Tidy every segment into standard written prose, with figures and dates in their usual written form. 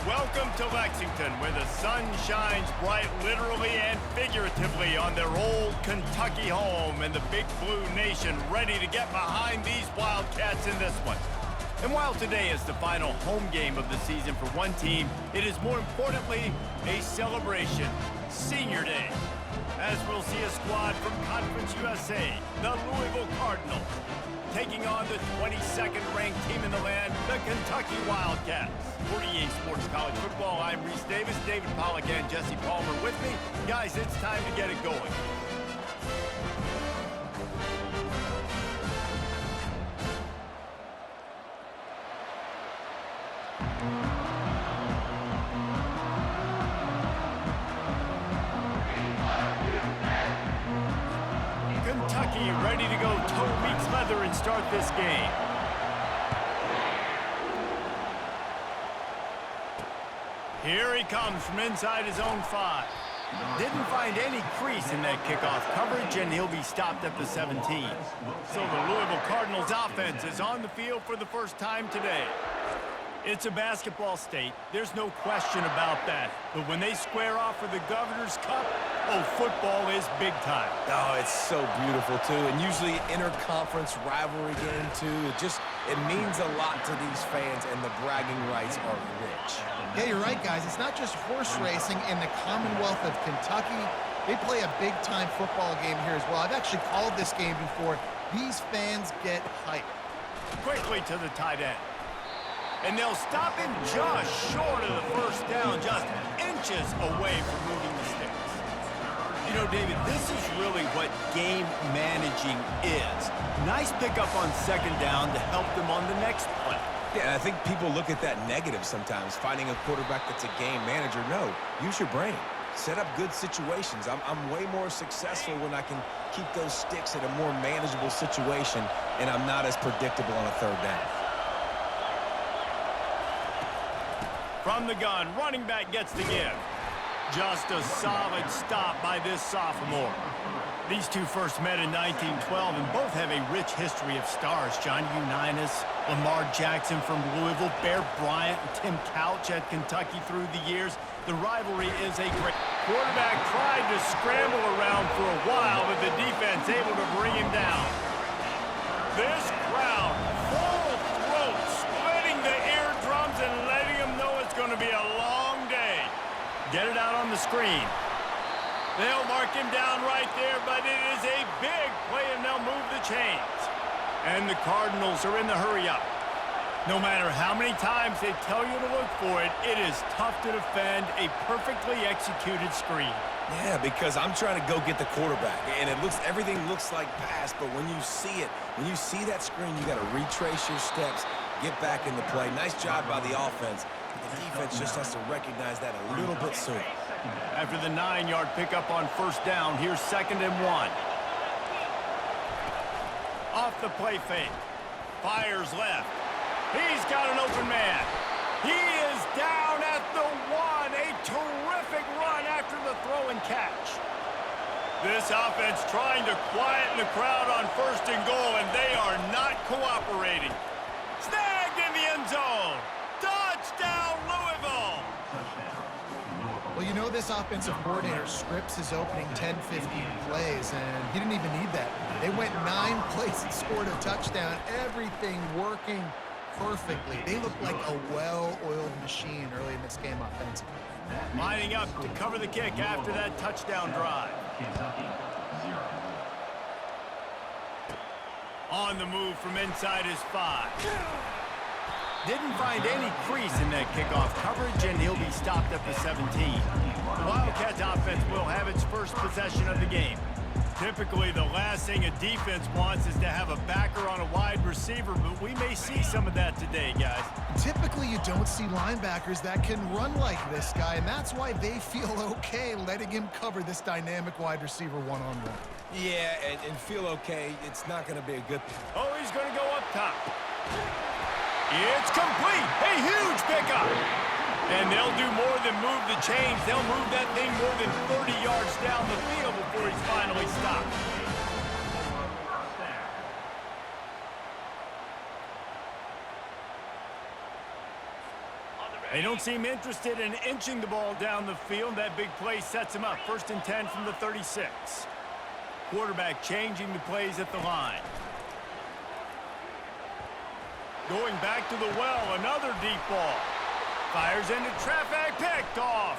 Welcome to Lexington, where the sun shines bright literally and figuratively on their old Kentucky home, and the Big Blue Nation ready to get behind these Wildcats in this one. And while today is the final home game of the season for one team, it is more importantly a celebration, Senior Day, as we'll see a squad from Conference USA, the Louisville Cardinals, taking on the 22nd ranked team in the land, the Kentucky Wildcats. For EA Sports College Football, I'm Reese Davis, David Pollack, and Jesse Palmer with me. Guys, it's time to get it going. Kentucky ready to go toe meets leather and start this game. Here he comes from inside his own 5. Didn't find any crease in that kickoff coverage, and he'll be stopped at the 17. So the Louisville Cardinals offense is on the field for the first time today. It's a basketball state. There's no question about that. But when they square off for the Governor's Cup, oh, football is big time. Oh, it's so beautiful, too. And usually interconference rivalry game, too. It means a lot to these fans, and the bragging rights are rich. Yeah, you're right, guys. It's not just horse racing in the Commonwealth of Kentucky. They play a big-time football game here as well. I've actually called this game before. These fans get hyped. Quickly to the tight end. And they'll stop him just short of the first down, just inches away from moving the sticks. You know, David, this is really what game managing is. Nice pickup on second down to help them on the next play. Yeah, I think people look at that negative sometimes, finding a quarterback that's a game manager. No, use your brain. Set up good situations. I'm way more successful when I can keep those sticks in a more manageable situation, and I'm not as predictable on a third down. From the gun, running back gets the give. Just a solid stop by this sophomore. These two first met in 1912, and both have a rich history of stars. John Unitas, Lamar Jackson from Louisville, Bear Bryant, and Tim Couch at Kentucky through the years. The rivalry is a great... Quarterback tried to scramble around for a while, but the defense able to bring him down. This crowd, full throat, splitting the eardrums and letting them know it's going to be a long day. Get it out on the screen. They'll mark him down right there, but it is a big play, and they'll move the chains. And the Cardinals are in the hurry-up. No matter how many times they tell you to look for it, it is tough to defend a perfectly executed screen. Yeah, because I'm trying to go get the quarterback, and everything looks like pass, but when you see it, when you see that screen, you got to retrace your steps, get back in the play. Nice job by the offense. The defense just has to recognize that a little bit sooner. After the 9-yard pickup on first down, here's 2nd and 1. Off the play fake. Fires left. He's got an open man. He is down at the 1. A terrific run after the throw and catch. This offense trying to quieten the crowd on 1st and goal, and they are not cooperating. Snagged in the end zone. Touchdown, Louisville. Well, you know this offensive coordinator scripts his opening 10, 15 plays, and he didn't even need that. They went 9 plays and scored a touchdown. Everything working perfectly. They look like a well-oiled machine early in this game offensively. Lining up to cover the kick after that touchdown drive. On the move from inside his 5. Didn't find any crease in that kickoff coverage, and he'll be stopped at the 17. The Wildcats offense will have its first possession of the game. Typically, the last thing a defense wants is to have a backer on a wide receiver, but we may see some of that today, guys. Typically, you don't see linebackers that can run like this guy, and that's why they feel okay letting him cover this dynamic wide receiver one-on-one. Yeah, and feel okay. It's not going to be a good thing. Oh, he's going to go up top. It's complete. A huge pickup. And they'll do more than move the chains. They'll move that thing more than 30 yards down the field before he's finally stopped. On the They don't seem interested in inching the ball down the field. That big play sets him up. 1st and 10 from the 36. Quarterback changing the plays at the line. Going back to the well, another deep ball. Fires into traffic, picked off.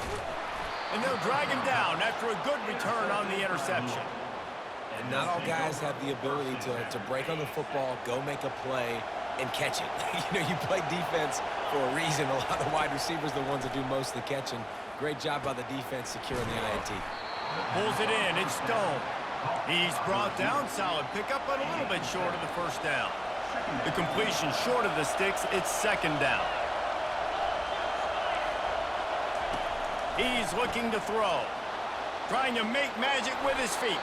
And they'll drag him down after a good return on the interception. And not all guys have the ability to break on the football, go make a play, and catch it. You play defense for a reason. A lot of wide receivers are the ones that do most of the catching. Great job by the defense securing the INT. Pulls it in. It's Stone. He's brought down. Solid pickup, but a little bit short of the first down. The completion short of the sticks. It's 2nd down. He's looking to throw. Trying to make magic with his feet.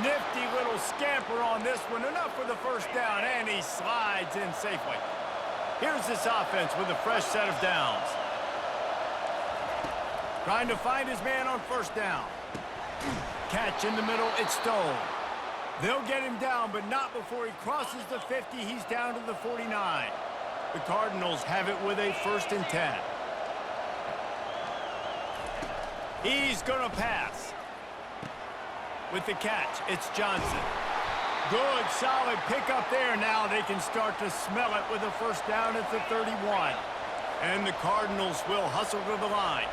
Nifty little scamper on this one. Enough for the first down, and he slides in safely. Here's this offense with a fresh set of downs. Trying to find his man on 1st down. Catch in the middle, it's Stone. They'll get him down, but not before he crosses the 50. He's down to the 49. The Cardinals have it with a 1st and 10. He's going to pass. With the catch, it's Johnson. Good, solid pickup there. Now they can start to smell it with a 1st down at the 31. And the Cardinals will hustle to the line.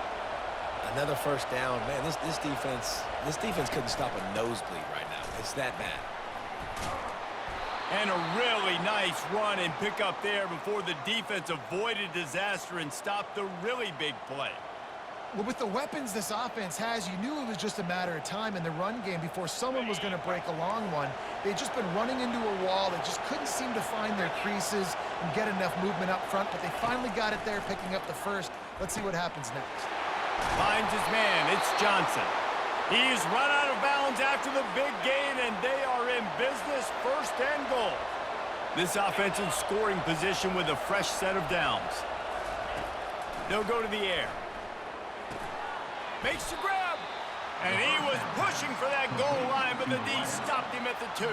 Another 1st down. Man, this defense couldn't stop a nosebleed right now. It's that bad. And a really nice run and pickup there before the defense avoided disaster and stopped the really big play. Well, with the weapons this offense has, you knew it was just a matter of time in the run game before someone was going to break a long one. They'd just been running into a wall. They just couldn't seem to find their creases and get enough movement up front, but they finally got it there, picking up the 1st. Let's see what happens next. Finds his man. It's Johnson. He's run out of bounds after the big gain, and they are in business. 1st and goal. This offense in scoring position with a fresh set of downs. They'll go to the air. Makes the grab. And he was pushing for that goal line, but the D stopped him at the 2.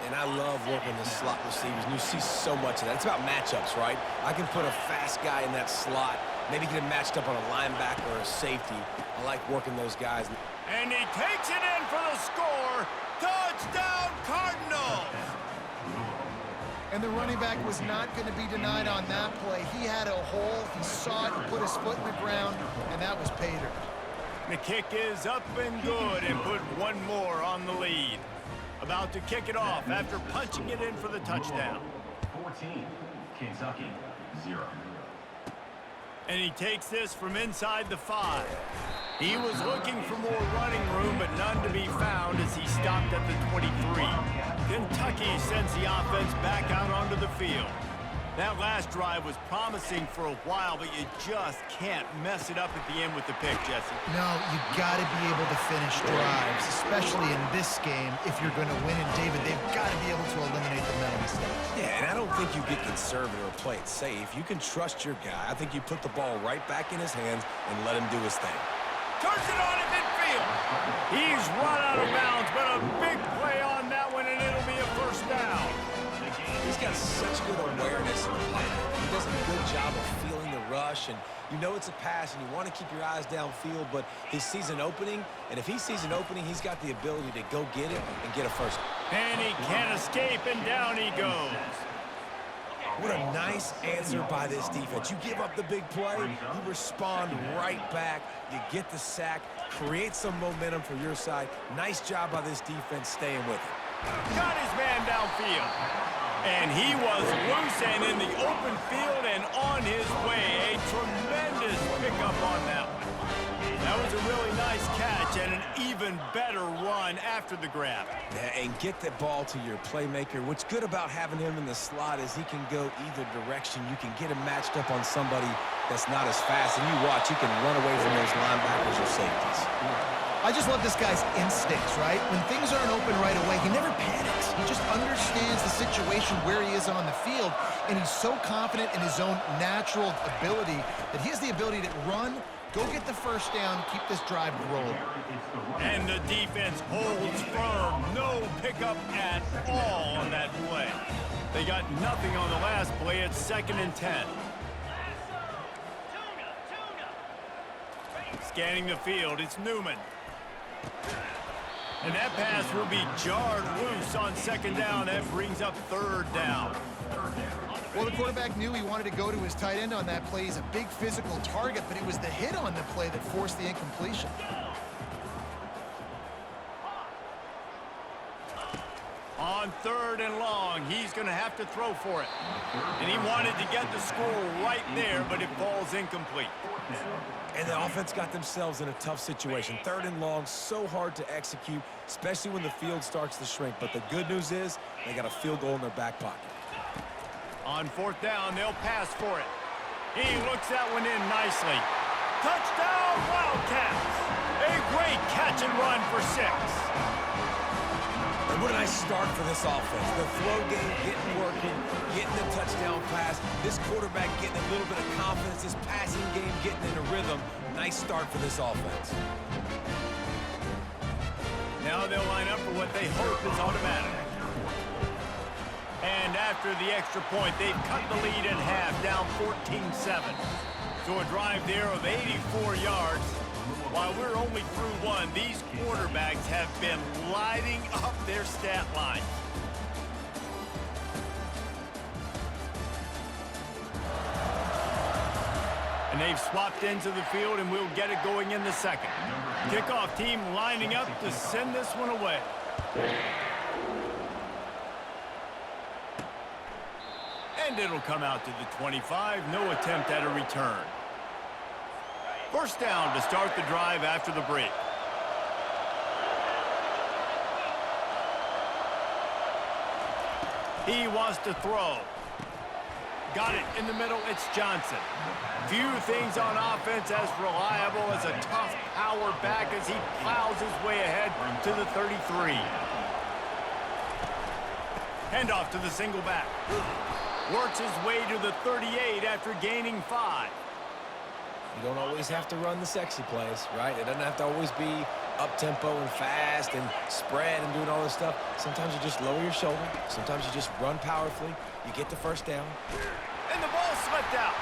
And I love working the slot receivers, and you see so much of that. It's about matchups, right? I can put a fast guy in that slot, maybe get him matched up on a linebacker or a safety. I like working those guys. And he takes it in for the score. Touchdown, Cardinals! And the running back was not going to be denied on that play. He had a hole, he saw it, he put his foot in the ground, and that was pay dirt. The kick is up and good and put one more on the lead. About to kick it off after punching it in for the touchdown. 14, Kentucky, 0. And he takes this from inside the 5. He was looking for more running room, but none to be found as he stopped at the 23. Kentucky sends the offense back out onto the field. That last drive was promising for a while, but you just can't mess it up at the end with the pick, Jesse. No, you got to be able to finish drives, especially in this game if you're going to win. And, David, they've got to be able to eliminate the mental mistakes. Yeah, and I don't think you get conservative or play it safe. You can trust your guy. I think you put the ball right back in his hands and let him do his thing. Turns it on at midfield. He's run out of bounds, but a big play on that one, and it'll be a 1st down. He's got such good awareness in the play. He does a good job of feeling the rush, and you know it's a pass, and you want to keep your eyes downfield, but he sees an opening, and if he sees an opening, he's got the ability to go get it and get a 1st. And he can't escape, and down he goes. What a nice answer by this defense. You give up the big play, you respond right back, you get the sack, create some momentum for your side. Nice job by this defense staying with it. Got his man downfield. And he was loose and in the open field and on his way. A tremendous pickup on that one. That was a really nice catch and an even better run after the grab. Yeah, and get the ball to your playmaker. What's good about having him in the slot is he can go either direction. You can get him matched up on somebody that's not as fast. And you watch, you can run away from those linebackers or safeties. I just love this guy's instincts, right? When things aren't open right away, he never panics. He just understands the situation where he is on the field, and he's so confident in his own natural ability that he has the ability to run, go get the 1st down, keep this drive rolling. And the defense holds firm. No pickup at all on that play. They got nothing on the last play. It's 2nd and 10. Scanning the field, it's Newman. And that pass will be jarred loose on second down. That brings up third down. Well, the quarterback knew he wanted to go to his tight end on that play. He's a big physical target, but it was the hit on the play that forced the incompletion. On third and long, he's going to have to throw for it. And he wanted to get the score right there, but it falls incomplete. And the offense got themselves in a tough situation. Third and long, so hard to execute, especially when the field starts to shrink. But the good news is they got a field goal in their back pocket. On fourth down, they'll pass for it. He looks that one in nicely. Touchdown, Wildcats! A great catch and run for 6. And what a nice start for this offense. The throw game getting working, getting the touchdown pass. This quarterback getting a little bit of confidence. This passing game getting in a rhythm. Nice start for this offense. Now they'll line up for what they hope is automatic. And after the extra point, they've cut the lead in half, down 14-7. So a drive there of 84 yards. While we're only through one, these quarterbacks have been lighting up their stat line. And they've swapped ends of the field, and we'll get it going in the second. Kickoff team lining up to send this one away. And it'll come out to the 25. No attempt at a return. First down to start the drive after the break. He wants to throw. Got it in the middle. It's Johnson. Few things on offense as reliable as a tough power back as he plows his way ahead to the 33. Handoff to the single back. Works his way to the 38 after gaining 5. You don't always have to run the sexy plays, right? It doesn't have to always be up-tempo and fast and spread and doing all this stuff. Sometimes you just lower your shoulder. Sometimes you just run powerfully. You get the first down. And the ball slipped out.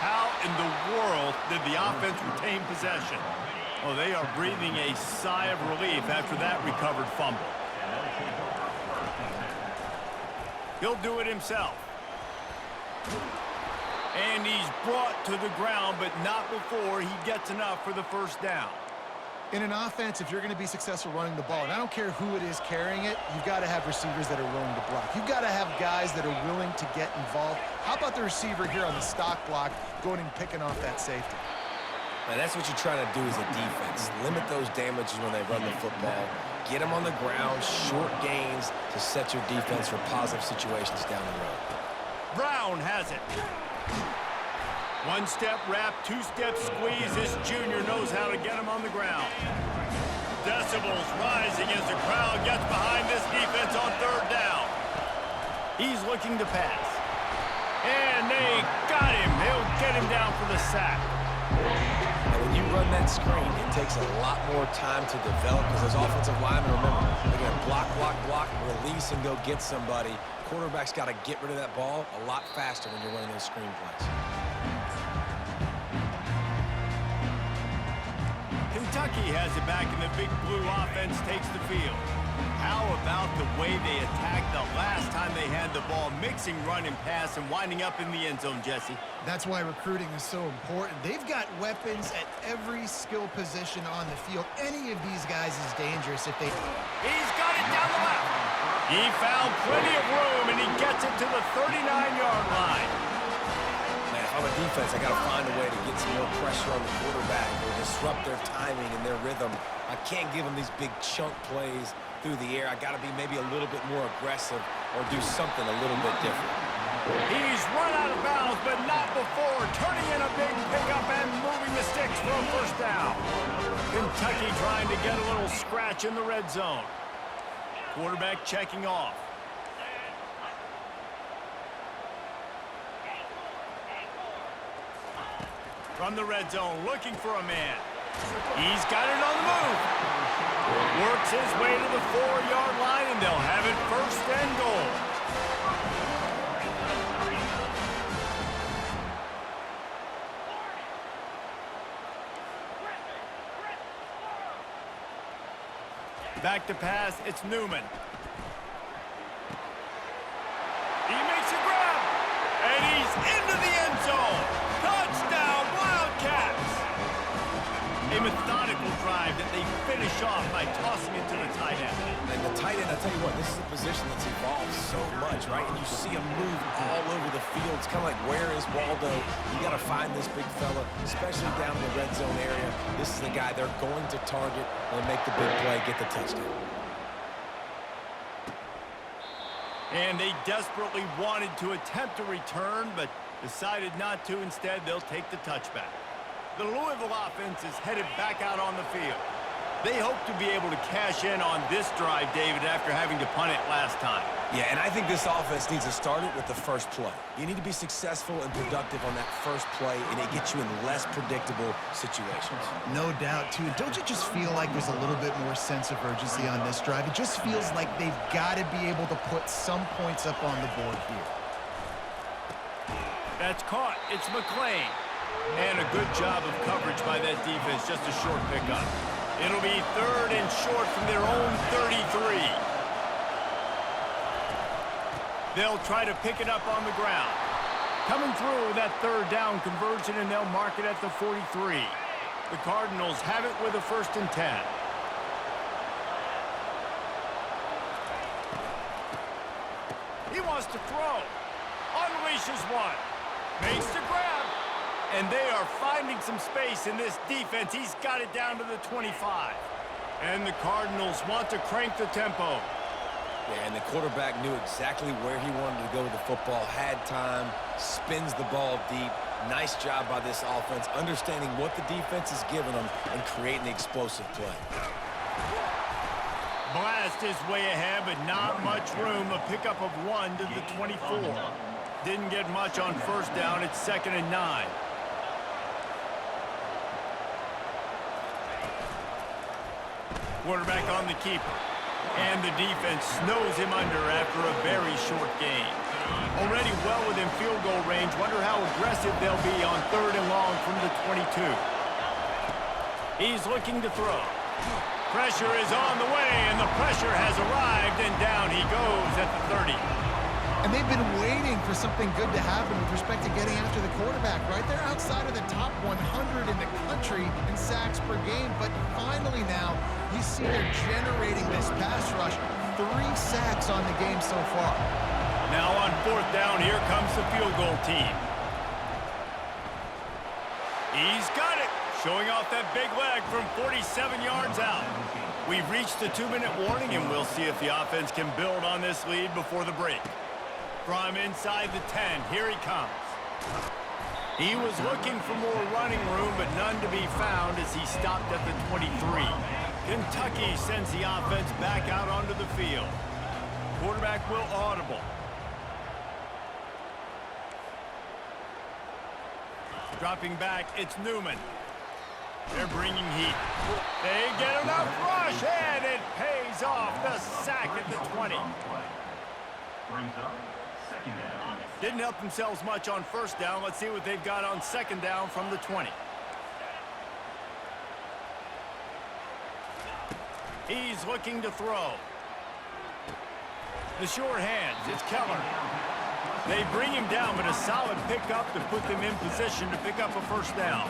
How in the world did the offense retain possession? Oh, they are breathing a sigh of relief after that recovered fumble. He'll do it himself. And he's brought to the ground, but not before he gets enough for the first down. In an offense, if you're going to be successful running the ball, and I don't care who it is carrying it, you've got to have receivers that are willing to block. You've got to have guys that are willing to get involved. How about the receiver here on the stock block going and picking off that safety? And that's what you're trying to do as a defense. Limit those damages when they run the football. Get them on the ground, short gains to set your defense for positive situations down the road. Brown has it. One-step wrap, two-step squeeze. This junior knows how to get him on the ground. Decibels rising as the crowd gets behind this defense on third down. He's looking to pass. And they got him. They'll get him down for the sack. And when you run that screen, it takes a lot more time to develop because those offensive linemen, remember, they're going to block, release, and go get somebody. Quarterback's got to get rid of that ball a lot faster when you're running those screen plays. Kentucky has it back, and the big blue offense takes the field. How about the way they attacked the last time they had the ball, mixing run and pass and winding up in the end zone, Jesse? That's why recruiting is so important. They've got weapons at every skill position on the field. Any of these guys is dangerous if they... He's got it down the left. He found plenty of room, and he gets it to the 39-yard line. Man, if I'm a defense, I got to find a way to get some more pressure on the quarterback or disrupt their timing and their rhythm. I can't give them these big chunk plays through the air. I got to be maybe a little bit more aggressive or do something a little bit different. He's run out of bounds, but not before turning in a big pickup and moving the sticks for a first down. Kentucky trying to get a little scratch in the red zone. Quarterback checking off. From the red zone, looking for a man. He's got it on the move. Works his way to the 4-yard line, and they'll have it first and goal. Back to pass, it's Newman. He makes a grab, and he's into the end zone. Touchdown, Wildcats! A methodical drive that they finish off by tossing it to the tight end. And the tight end, I'll tell you what, this is a position that's evolved so much, right? And you see him move all over the field. It's kind of like, where is Waldo? You got to find this big fella, especially down in the red zone area. This is the guy they're going to target and make the big play, get the touchdown. And they desperately wanted to attempt a return, but decided not to. Instead, they'll take the touchback. The Louisville offense is headed back out on the field. They hope to be able to cash in on this drive, David, after having to punt it last time. Yeah, and I think this offense needs to start it with the first play. You need to be successful and productive on that first play, and it gets you in less predictable situations. No doubt, too. Don't you just feel like there's a little bit more sense of urgency on this drive? It just feels like they've got to be able to put some points up on the board here. That's caught. It's McClain. And a good job of coverage by that defense. Just a short pickup. It'll be 3rd and short from their own 33. They'll try to pick it up on the ground. Coming through that 3rd down conversion, and they'll mark it at the 43. The Cardinals have it with a 1st and 10. He wants to throw. Unleashes one. Makes the grab. And they are finding some space in this defense. He's got it down to the 25. And the Cardinals want to crank the tempo. Yeah, and the quarterback knew exactly where he wanted to go with the football, had time, spins the ball deep. Nice job by this offense, understanding what the defense is giving them and creating the explosive play. Blast is way ahead, but not much room. A pickup of 1 to the 24. Didn't get much on 1st down. It's 2nd and 9. Quarterback on the keeper. And the defense snows him under after a very short gain. Already well within field goal range. Wonder how aggressive they'll be on 3rd and long from the 22. He's looking to throw. Pressure is on the way, and the pressure has arrived, and down he goes at the 30. And they've been waiting for something good to happen with respect to getting after the quarterback, right? They're outside of the top 100 in the country in sacks per game, but finally now you see they're generating this pass rush. 3 sacks on the game so far. Now on 4th down, here comes the field goal team. He's got it, showing off that big leg from 47 yards out. We've reached the 2-minute warning, and we'll see if the offense can build on this lead before the break. From inside the 10, here he comes. He was looking for more running room, but none to be found as he stopped at the 23. Kentucky sends the offense back out onto the field. Quarterback will audible. Dropping back, it's Newman. They're bringing heat. They get enough rush, and it pays off. The sack at the 20. Brings up 2nd down. Didn't help themselves much on 1st down. Let's see what they've got on 2nd down from the 20. He's looking to throw. The short hands, it's Keller. They bring him down, but a solid pickup to put them in position to pick up a 1st down.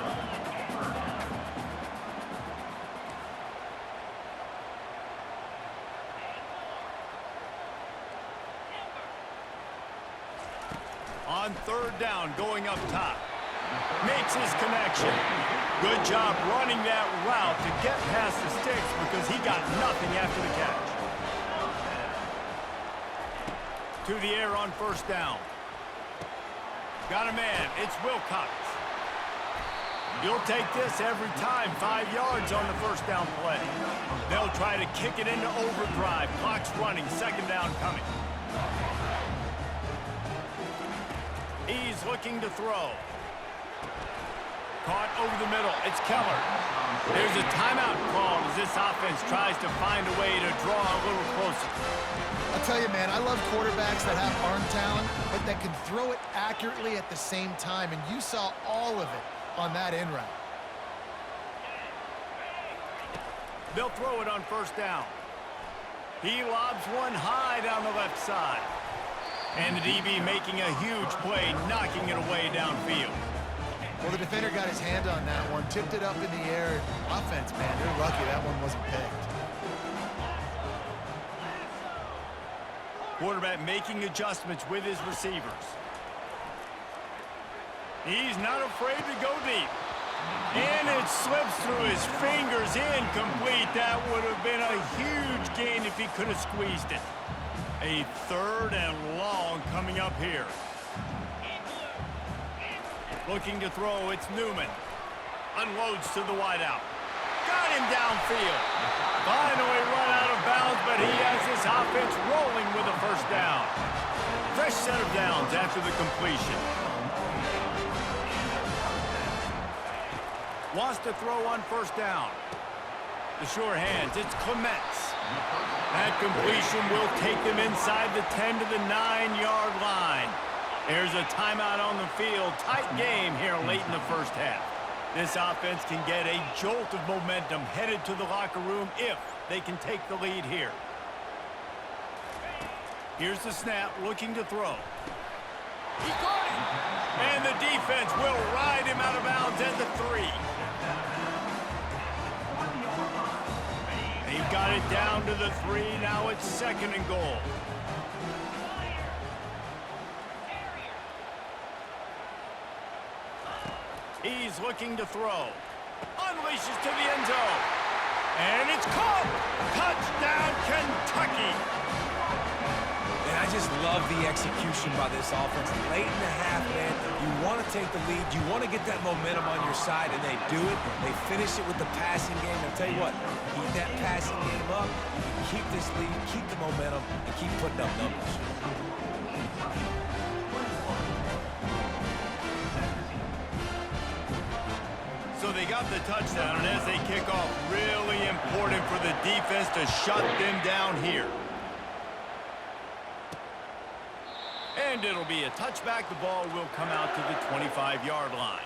On 3rd down, going up top. Makes his connection. Good job running that route to get past the sticks because he got nothing after the catch. To the air on 1st down. Got a man. It's Wilcox. You'll take this every time. 5 yards on the 1st down play. They'll try to kick it into overdrive. Clock's running. 2nd down coming. He's looking to throw. Caught over the middle. It's Keller. There's a timeout called as this offense tries to find a way to draw a little closer. I'll tell you, man, I love quarterbacks that have arm talent, but that can throw it accurately at the same time, and you saw all of it on that in route. They'll throw it on 1st down. He lobs one high down the left side. And the DB making a huge play, knocking it away downfield. Well, the defender got his hand on that one, tipped it up in the air. Offense, man, they're lucky that one wasn't picked. Quarterback making adjustments with his receivers. He's not afraid to go deep. And it slips through his fingers, incomplete. That would have been a huge gain if he could have squeezed it. A 3rd and long coming up here. Looking to throw, it's Newman. Unloads to the wideout. Got him downfield. Finally run out of bounds, but he has his offense rolling with a first down. Fresh set of downs after the completion. Wants to throw on first down. The sure hands, it's Clements. That completion will take them inside the 10 to the 9-yard line. There's a timeout on the field. Tight game here late in the first half. This offense can get a jolt of momentum headed to the locker room if they can take the lead here. Here's the snap, looking to throw. He got it! And the defense will ride him out of bounds at the 3. They've got it down to the 3. Now it's 2nd and goal. He's looking to throw. Unleashes to the end zone. And it's caught! Touchdown, Kentucky! And I just love the execution by this offense. Late in the half, man, you want to take the lead. You want to get that momentum on your side, and they do it. They finish it with the passing game. I'll tell you what, keep that passing game up. You can keep this lead, keep the momentum, and keep putting up numbers. So they got the touchdown, and as they kick off, really important for the defense to shut them down here. And it'll be a touchback. The ball will come out to the 25-yard line.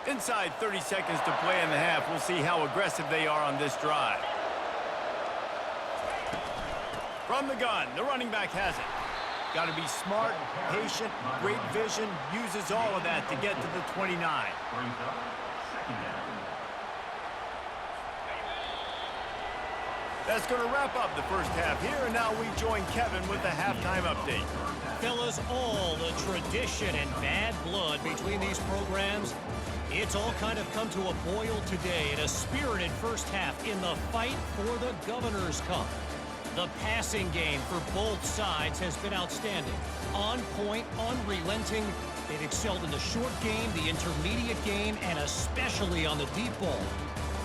Inside 30 seconds to play in the half. We'll see how aggressive they are on this drive. From the gun, the running back has it. Got to be smart, patient, great vision. Uses all of that to get to the 29. That's going to wrap up the first half here, and now we join Kevin with the halftime update. Fellas, all the tradition and bad blood between these programs, it's all kind of come to a boil today in a spirited first half in the fight for the Governor's Cup. The passing game for both sides has been outstanding. On point, unrelenting. They've excelled in the short game, the intermediate game, and especially on the deep ball.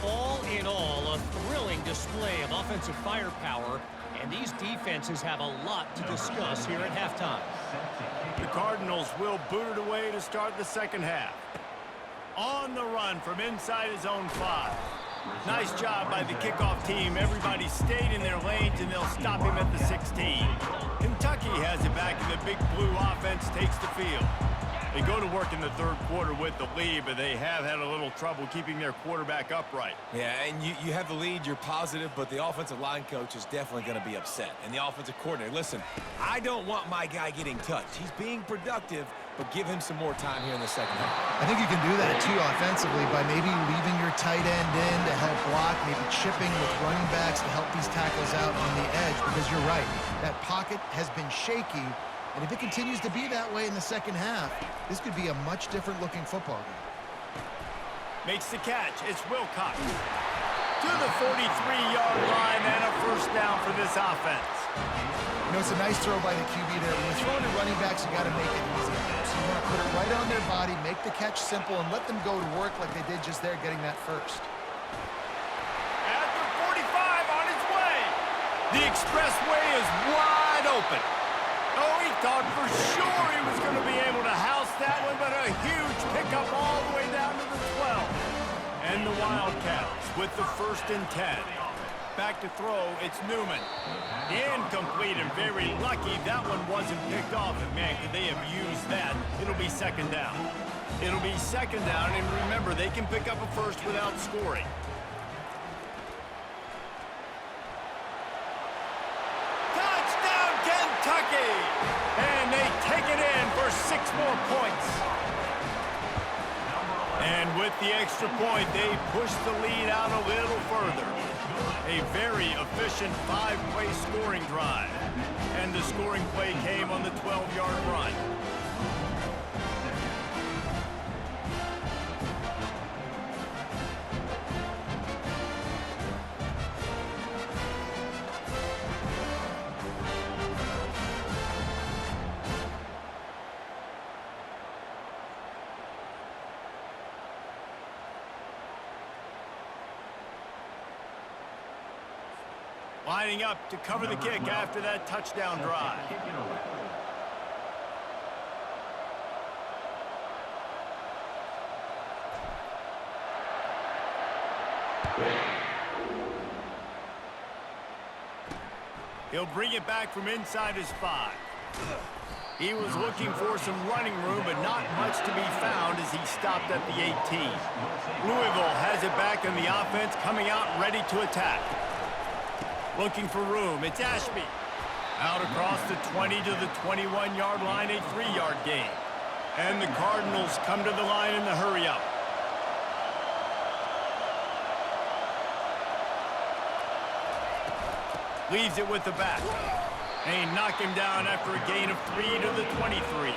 All in all, a thrilling display of offensive firepower, and these defenses have a lot to discuss here at halftime. The Cardinals will boot it away to start the second half. On the run from inside his own 5. Nice job by the kickoff team. Everybody stayed in their lanes, and they'll stop him at the 16. Kentucky has it back, and the big blue offense takes the field. They go to work in the third quarter with the lead, but they have had a little trouble keeping their quarterback upright. Yeah, and you have the lead, you're positive, but the offensive line coach is definitely going to be upset. And the offensive coordinator, listen, I don't want my guy getting touched. He's being productive, but give him some more time here in the second half. I think you can do that, too, offensively, by maybe leaving your tight end in to help block, maybe chipping with running backs to help these tackles out on the edge, because you're right. That pocket has been shaky. And if it continues to be that way in the second half, this could be a much different looking football game. Makes the catch. It's Wilcox. To the 43-yard line and a first down for this offense. You know, it's a nice throw by the QB there. When you're throwing to running backs, you got to make it easy. So you want to put it right on their body, make the catch simple, and let them go to work like they did just there getting that first. At the 45 on his way. The expressway is wide open. Oh, he thought for sure he was going to be able to house that one, but a huge pickup all the way down to the 12. And the Wildcats with the 1st and 10. Back to throw, it's Newman. Incomplete and very lucky that one wasn't picked off. And man, could they have used that? It'll be second down. It'll be second down, and remember, they can pick up a first without scoring. 6 more points. And with the extra point, they push the lead out a little further. A very efficient 5-play scoring drive. And the scoring play came on the 12-yard run. Lining up to cover the kick after that touchdown drive. He'll bring it back from inside his 5. He was looking for some running room, but not much to be found as he stopped at the 18. Louisville has it back in the offense, coming out ready to attack. Looking for room, it's Ashby. Out across the 20 to the 21-yard line, a 3-yard gain. And the Cardinals come to the line in the hurry-up. Leaves it with the back. They knock him down after a gain of 3 to the 23.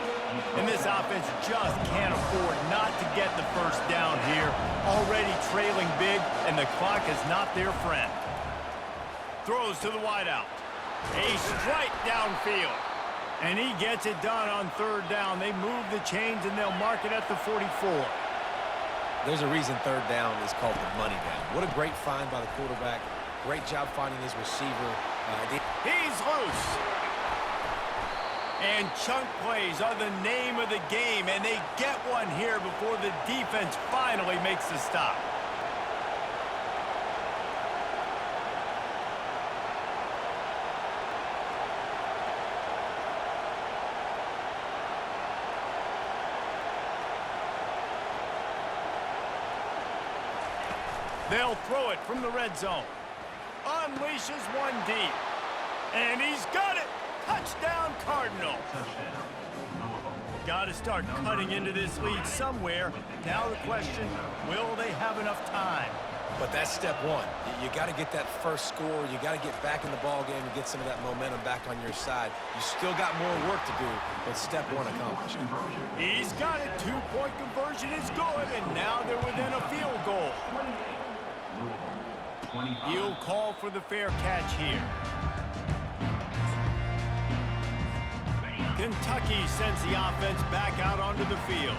And this offense just can't afford not to get the first down here. Already trailing big, and the clock is not their friend. Throws to the wideout. A strike downfield. And he gets it done on 3rd down. They move the chains, and they'll mark it at the 44. There's a reason 3rd down is called the money down. What a great find by the quarterback. Great job finding his receiver. He's loose. And chunk plays are the name of the game, and they get one here before the defense finally makes the stop. They'll throw it from the red zone. Unleashes one deep. And he's got it. Touchdown, Cardinal. Got to start cutting into this lead somewhere. Now the question, will they have enough time? But that's step one. You got to get that first score. You got to get back in the ball game and get some of that momentum back on your side. You still got more work to do, but step one accomplished. He's got it. 2-point conversion is good, and now they're within a field goal. He'll call for the fair catch here. Kentucky sends the offense back out onto the field.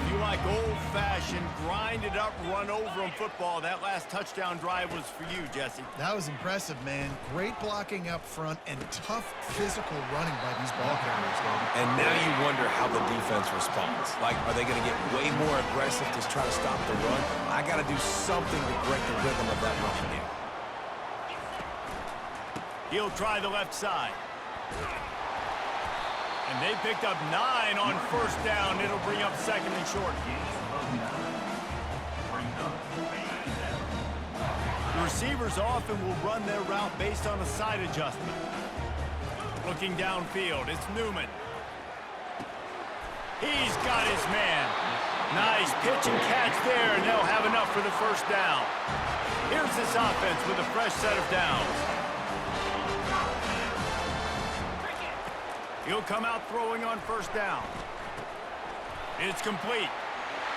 If you like old-fashioned, grinded-up, run-over-'em football, that last touchdown drive was for you, Jesse. That was impressive, man. Great blocking up front and tough physical running by these ball carriers, David. And now you wonder how the defense responds. Like, are they going to get way more aggressive to try to stop the run? I got to do something to break the rhythm of that running game. He'll try the left side. And they picked up 9 on 1st down. It'll bring up 2nd and short. The receivers often will run their route based on a side adjustment. Looking downfield, it's Newman. He's got his man. Nice pitch and catch there, and they'll have enough for the 1st down. Here's this offense with a fresh set of downs. He'll come out throwing on 1st down. It's complete.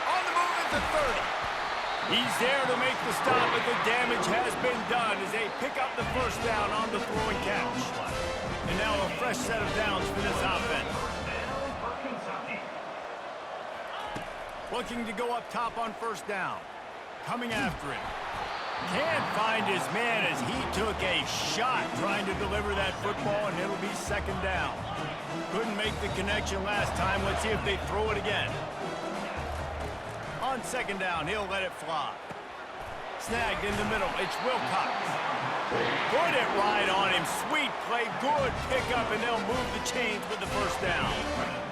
On the move at the 30. He's there to make the stop, but the damage has been done as they pick up the 1st down on the throwing catch. And now a fresh set of downs for this offense. Looking to go up top on 1st down. Coming after him. Can't find his man as he took a shot trying to deliver that football, and it'll be 2nd down. Couldn't make the connection last time. Let's see if they throw it again. On 2nd down, he'll let it fly. Snagged in the middle. It's Wilcox. Put it right on him. Sweet play. Good pickup, and they'll move the chains with the 1st down.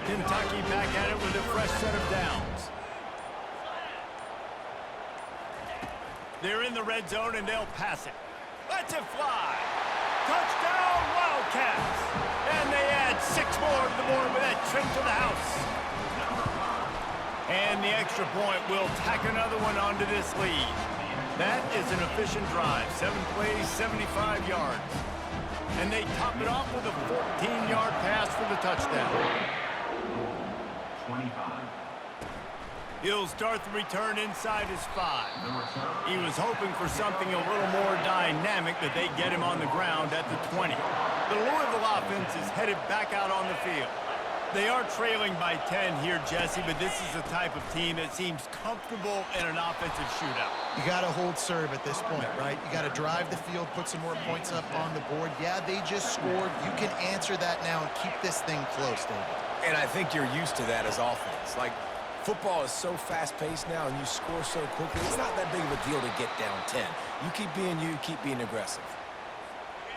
Kentucky back at it with a fresh set of downs. They're in the red zone, and they'll pass it. Let's it fly. Touchdown, Wildcats! Wildcats. And they add 6 more to the board with that trip to the house. And the extra point will tack another one onto this lead. That is an efficient drive. 7 plays, 75 yards. And they top it off with a 14-yard pass for the touchdown. 25. He'll start the return inside his 5. He was hoping for something a little more dynamic, but they get him on the ground at the 20. The Louisville offense is headed back out on the field. They are trailing by 10 here, Jesse, but this is the type of team that seems comfortable in an offensive shootout. You got to hold serve at this point, right? You got to drive the field, put some more points up on the board. Yeah, they just scored. You can answer that now and keep this thing close, David. And I think you're used to that as offense. Like, football is so fast-paced now, and you score so quickly, it's not that big of a deal to get down 10. You keep being you, keep being aggressive.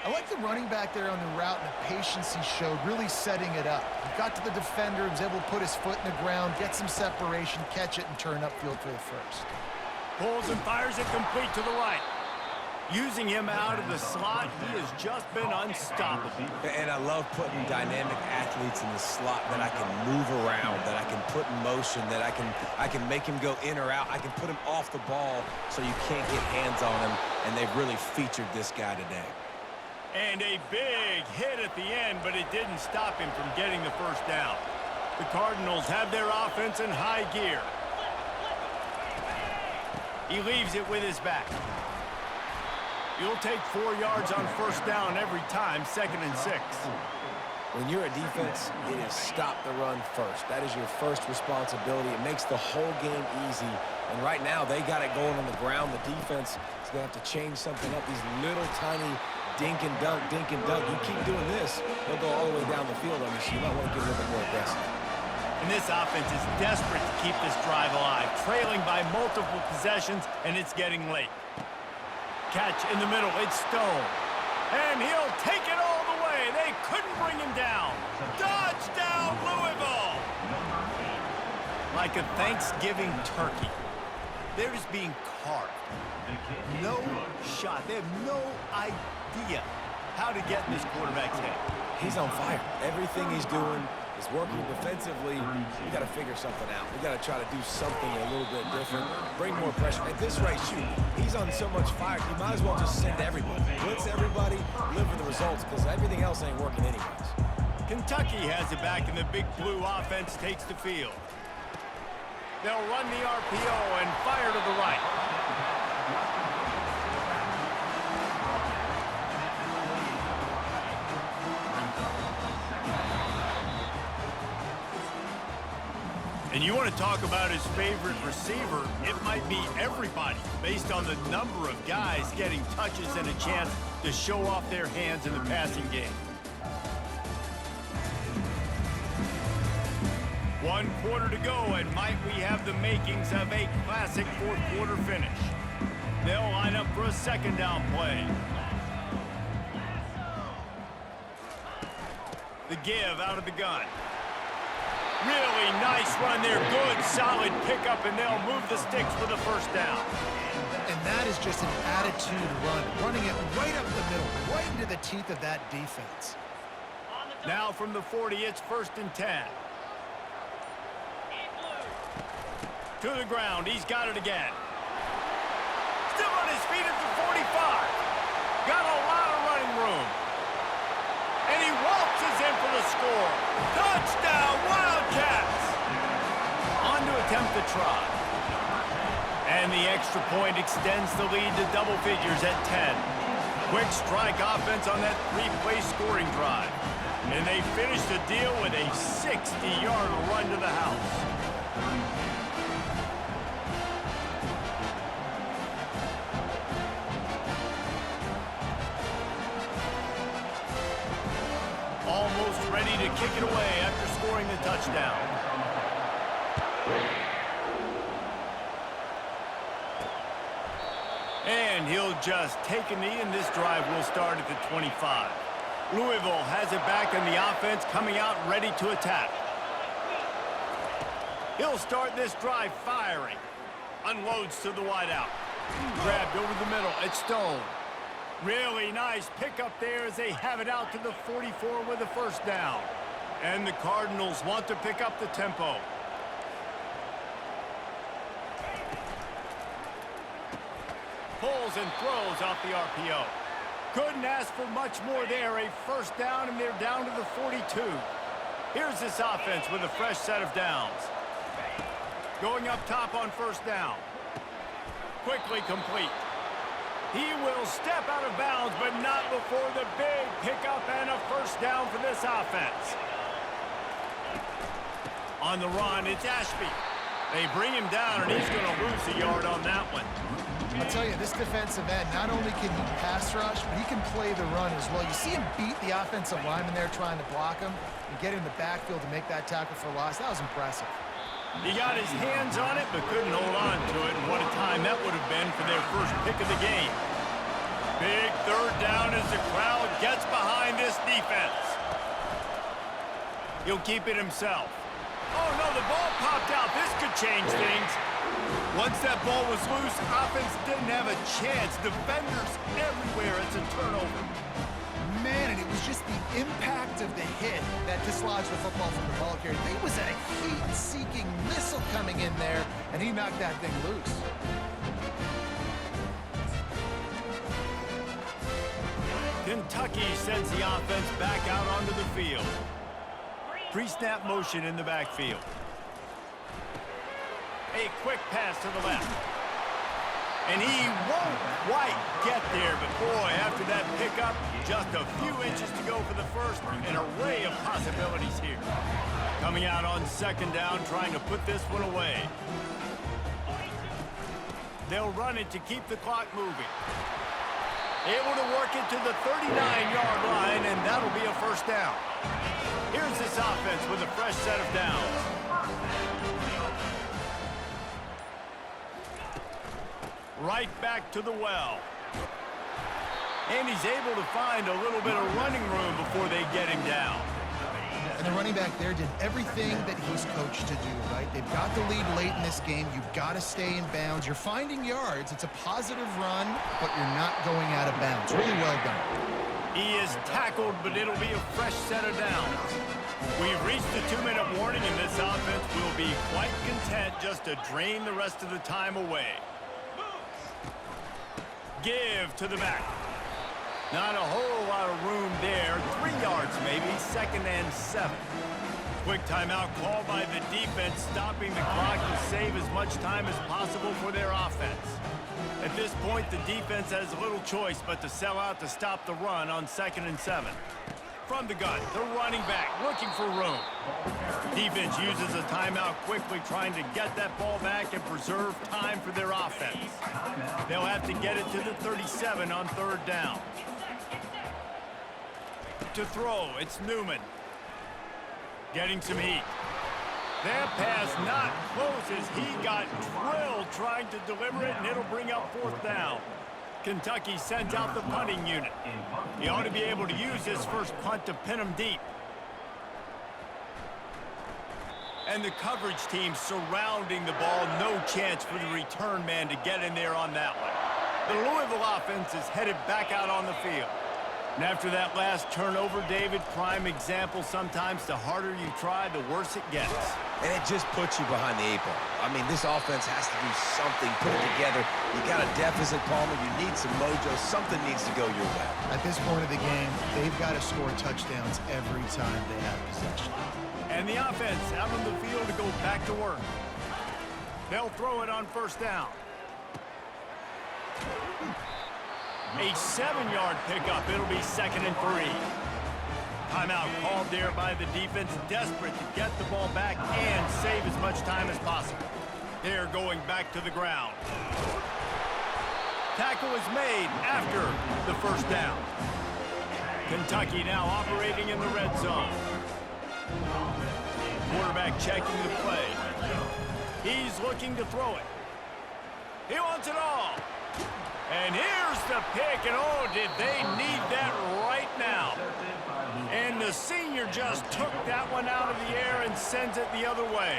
I like the running back there on the route and the patience he showed, really setting it up. He got to the defender, was able to put his foot in the ground, get some separation, catch it, and turn upfield for the first. Pulls and fires it complete to the right. Using him out of the slot, he has just been unstoppable. And I love putting dynamic athletes in the slot that I can move around, that I can put in motion, that I can make him go in or out. I can put him off the ball so you can't get hands on him, and they've really featured this guy today. And a big hit at the end, but it didn't stop him from getting the first down. The Cardinals have their offense in high gear. He leaves it with his back. You'll take 4 yards on first down every time, 2nd and 6. When you're a defense, it is stop the run first. That is your first responsibility. It makes the whole game easy. And right now, they got it going on the ground. The defense is going to have to change something up. These little tiny dink and dunk, dink and dunk. You keep doing this, they'll go all the way down the field on you, so you might want to get a little bit more aggressive. And this offense is desperate to keep this drive alive, trailing by multiple possessions, and it's getting late. Catch in the middle, it's Stone. And he'll take it all the way. They couldn't bring him down. Touchdown, Louisville! Like a Thanksgiving turkey, they're just being carved. No shot. They have no idea how to get in this quarterback's head. He's on fire. Everything he's doing is working defensively. We got to figure something out. We got to try to do something a little bit different, bring more pressure. At this rate, shoot, he's on so much fire, you might as well just send everybody. Blitz everybody, live for the results, because everything else ain't working anyways. Kentucky has it back, and the big blue offense takes the field. They'll run the RPO and fire to the right. And you want to talk about his favorite receiver, it might be everybody, based on the number of guys getting touches and a chance to show off their hands in the passing game. 1 quarter to go, and might we have the makings of a classic fourth-quarter finish. They'll line up for a 2nd down play. The give out of the gun. Really nice run there. Good, solid pickup, and they'll move the sticks for the first down. And that is just an attitude run, running it right up the middle, right into the teeth of that defense. Now from the 40, it's 1st and 10. To the ground, he's got it again. Still on his feet at the 45. Got a lot of running room. And he waltzes in for the score. Touchdown, Wildcats! On to attempt the try. And the extra point extends the lead to double figures at 10. Quick strike offense on that 3-play scoring drive. And they finish the deal with a 60-yard run to the house. Almost ready to kick it away after scoring the touchdown. And he'll just take a knee, and this drive will start at the 25. Louisville has it back, and the offense coming out ready to attack. He'll start this drive firing. Unloads to the wideout. Grabbed over the middle. It's Stone. Really nice pickup there as they have it out to the 44 with a first down. And the Cardinals want to pick up the tempo. Pulls and throws off the RPO. Couldn't ask for much more there. A first down, and they're down to the 42. Here's this offense with a fresh set of downs. Going up top on first down. Quickly complete. He will step out of bounds, but not before the big pickup and a first down for this offense. On the run, it's Ashby. They bring him down, and he's going to lose a yard on that one. I'll tell you, this defensive end, not only can he pass rush, but he can play the run as well. You see him beat the offensive lineman there trying to block him and get in the backfield to make that tackle for loss. That was impressive. He got his hands on it, but couldn't hold on to it. And what a time that would have been for their first pick of the game. Big third down as the crowd gets behind this defense. He'll keep it himself. Oh, no, the ball popped out. This could change things. Once that ball was loose, offense didn't have a chance. Defenders everywhere. It's a turnover. Man, and it was just the impact of the hit that dislodged the football from the ball carrier. There was a heat-seeking missile coming in there, and he knocked that thing loose. Kentucky sends the offense back out onto the field. Pre-snap motion in the backfield. A quick pass to the left. And he won't quite get there, but boy, after that pickup, just a few inches to go for the first. An array of possibilities here. Coming out on second down, trying to put this one away. They'll run it to keep the clock moving. Able to work it to the 39-yard line, and that'll be a first down. Here's this offense with a fresh set of downs. Right back to the well. And he's able to find a little bit of running room before they get him down. And the running back there did everything that he's coached to do, right? They've got the lead late in this game. You've got to stay in bounds. You're finding yards. It's a positive run, but you're not going out of bounds. Really well done. He is tackled, but it'll be a fresh set of downs. We've reached the 2-minute warning, and this offense will be quite content just to drain the rest of the time away. Give to the back. Not a whole lot of room there. 3 yards maybe, 2nd and 7. Quick timeout called by the defense, stopping the clock to save as much time as possible for their offense. At this point, the defense has little choice but to sell out to stop the run on 2nd and 7. From the gun, the running back looking for room. Defense uses a timeout quickly, trying to get that ball back and preserve time for their offense. They'll have to get it to the 37 on 3rd down. To throw, it's Newman. Getting some heat. That pass not close as he got drilled trying to deliver it, and it'll bring up 4th down. Kentucky sends out the punting unit. He ought to be able to use his first punt to pin him deep. And the coverage team surrounding the ball. No chance for the return man to get in there on that one. The Louisville offense is headed back out on the field. And after that last turnover, David, prime example, sometimes the harder you try, the worse it gets. And it just puts you behind the 8 ball. I mean, this offense has to do something, put it together. You got a deficit, Palmer. You need some mojo. Something needs to go your way. At this point of the game, they've got to score touchdowns every time they have possession. And the offense out on the field to go back to work. They'll throw it on 1st down. A 7-yard pickup. It'll be 2nd and 3. Timeout called there by the defense, desperate to get the ball back and save as much time as possible. They're going back to the ground. Tackle is made after the 1st down. Kentucky now operating in the red zone. Quarterback checking the play. He's looking to throw it. He wants it all. And here's the pick, and oh, did they need that right now. And the senior just took that one out of the air and sends it the other way.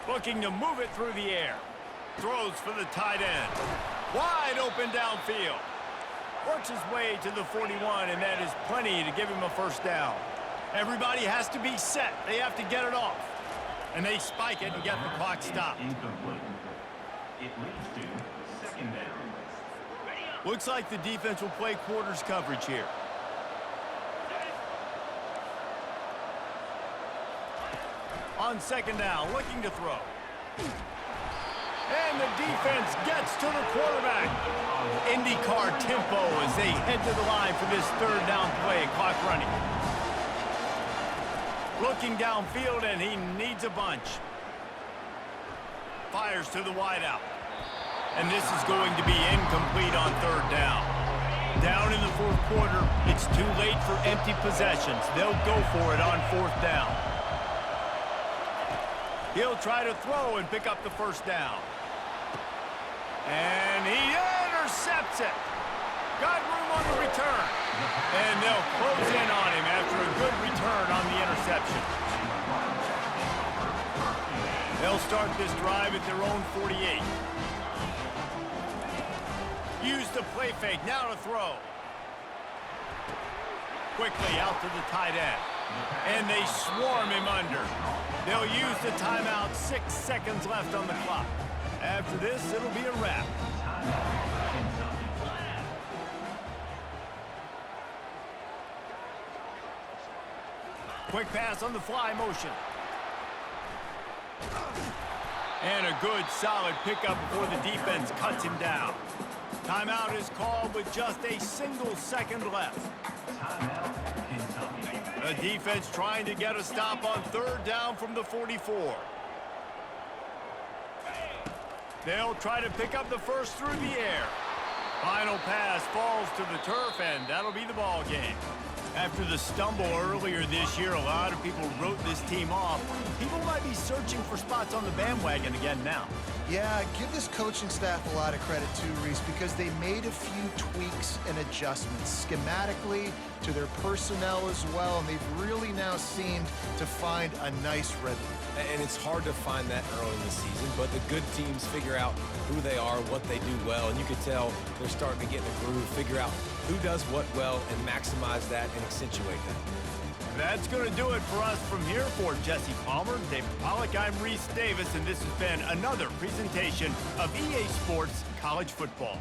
Looking to move it through the air. Throws for the tight end. Wide open downfield. Works his way to the 41, and that is plenty to give him a first down. Everybody has to be set. They have to get it off. And they spike it and get the clock stopped. Incomplete. It leads to second down. Looks like the defense will play quarters coverage here. On second down, looking to throw. And the defense gets to the quarterback. IndyCar tempo as they head to the line for this third down play. Clock running. Looking downfield, and he needs a bunch. Fires to the wideout. And this is going to be incomplete on third down. Down in the fourth quarter, it's too late for empty possessions. They'll go for it on fourth down. He'll try to throw and pick up the first down. And he intercepts it. Got room on the return. And they'll close in on him after a good return on the interception. They'll start this drive at their own 48. Use the play fake, now to throw. Quickly out to the tight end. And they swarm him under. They'll use the timeout, 6 seconds left on the clock. After this, it'll be a wrap. Quick pass on the fly motion. And a good, solid pickup before the defense cuts him down. Timeout is called with just a single second left. The defense trying to get a stop on third down from the 44. They'll try to pick up the first through the air. Final pass falls to the turf, and that'll be the ball game. After the stumble earlier this year, a lot of people wrote this team off. People might be searching for spots on the bandwagon again now. Yeah, give this coaching staff a lot of credit too, Reese, because they made a few tweaks and adjustments schematically to their personnel as well, and they've really now seemed to find a nice rhythm. And it's hard to find that early in the season, but the good teams figure out who they are, what they do well, and you can tell they're starting to get in a groove, figure out who does what well, and maximize that and accentuate that. That's going to do it for us from here. For Jesse Palmer, David Pollack, I'm Reese Davis, and this has been another presentation of EA Sports College Football.